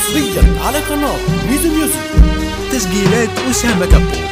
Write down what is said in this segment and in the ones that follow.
حصريا على قناة ميزو ميوزك. تسجيلات أسامة كابو.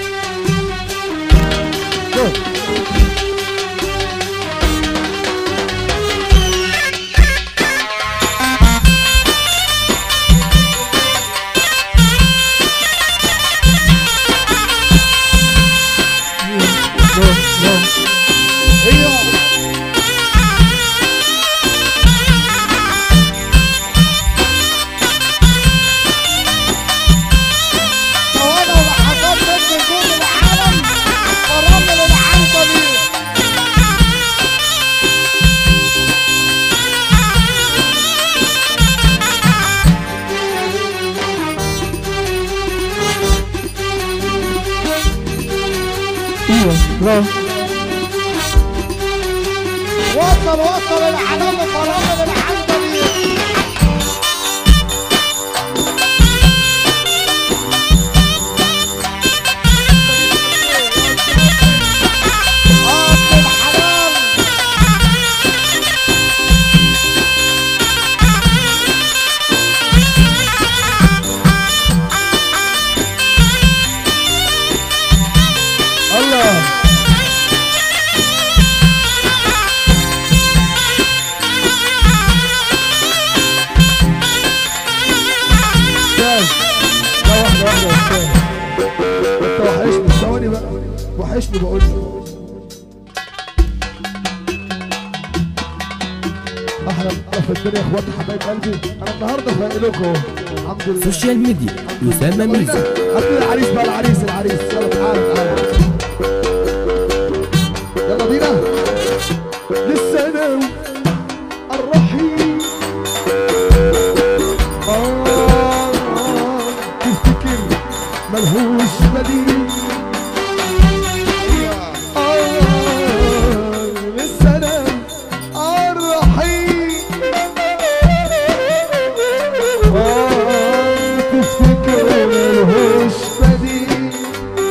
وصل العالم فرامل العنبري. وحشني بقول احلى في الدنيا اخواتي حبايب قلبي. انا النهارده فايق لكم الحمد لله. سوشيال ميديا أسامة ميزو. هاتوا العريس بقى، العريس يلا تعالى يلا بينا. لسه انا الرحيم تفتكر ملهوش بديل.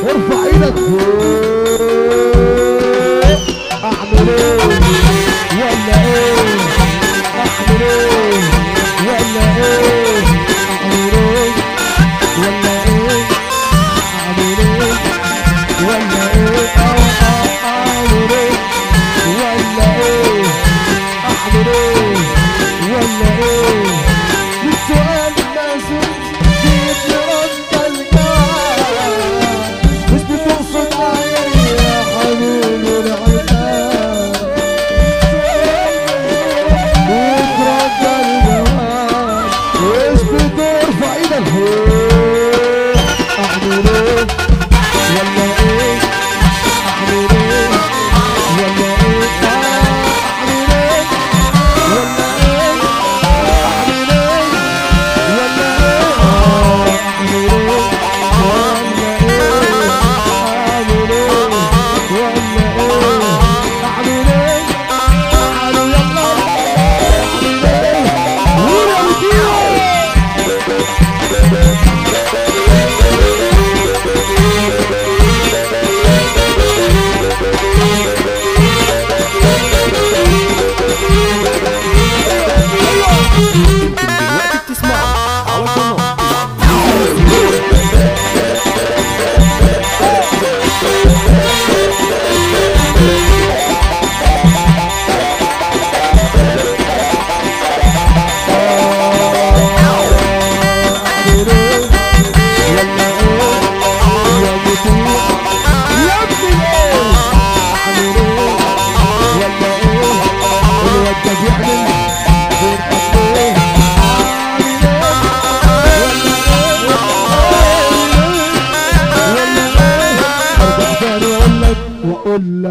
ارفع ايدك فوق. اعمل ايه ولا ايه؟ اعمل ايه ولا ايه؟ اعمل ايه ولا ايه؟ اعمل ايه ولا ايه؟ اعمل ايه ولا ايه؟ اعمل ايه ولا ايه؟ السؤال لازم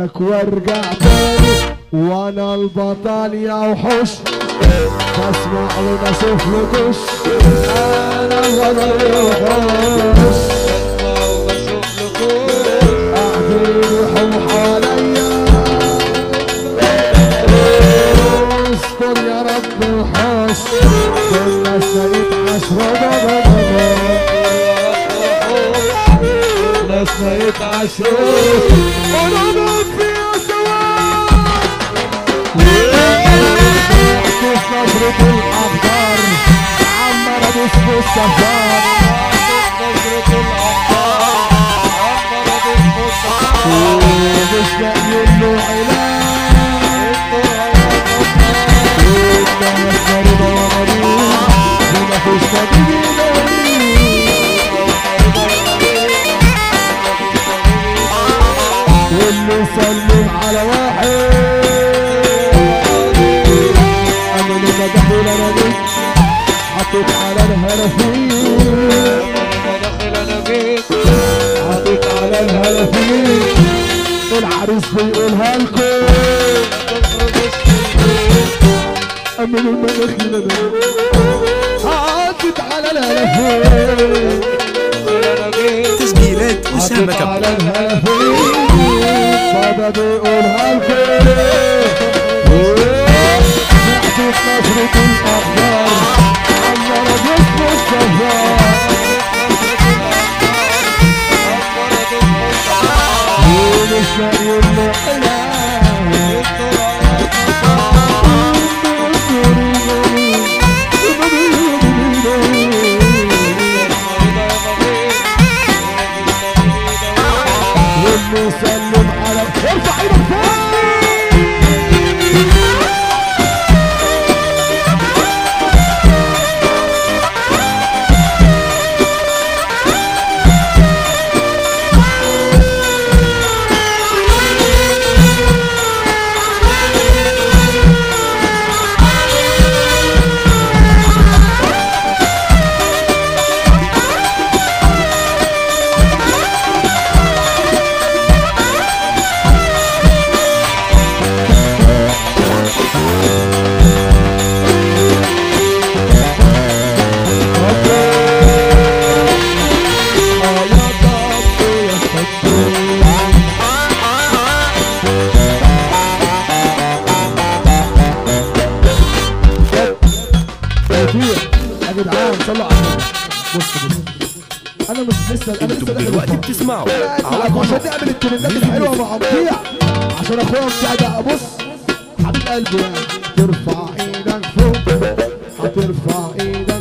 لك وارجع تاني وانا البطل يا وحوش. بسمع وبشوف لكش انا البطل يا وحوش. بسمع وبشوف لكش قاعدين يحوم حواليا. استر يا رب وحوش الناس يتعشروا ناسنا يتعشروا ونموت فيها سوا. كيف نظرة الأخضر عمالة اسم السفار مش لاقيين له علاج والناس مريضة يا مريض ومفيش طبيب واللي يسلم على واحد قالوا لي ما دخل انا بيت حطيت على الهلافين حطيت على الهلافين العريس بيقولها لكم قالوا لي ما دخل انا بيت حطيت على الهلافين تسجيلات أسامة كابو. على الهلافين بابا بيقولها لكم نعطيك نشرة الأخبار عمر جسم السفار ولسه لاقيين له وسلم على ارفع ايدك فوق يا جدعان صلوا على النبي. بص انا مش لسه انتوا دلوقتي بتسمعوا على عشان قناة نعمل الترندات الحلوه مع مطيع عشان اخويا مطيع ده بص حبيب قلبي يعني ترفع ايدك فوق هترفع ايدك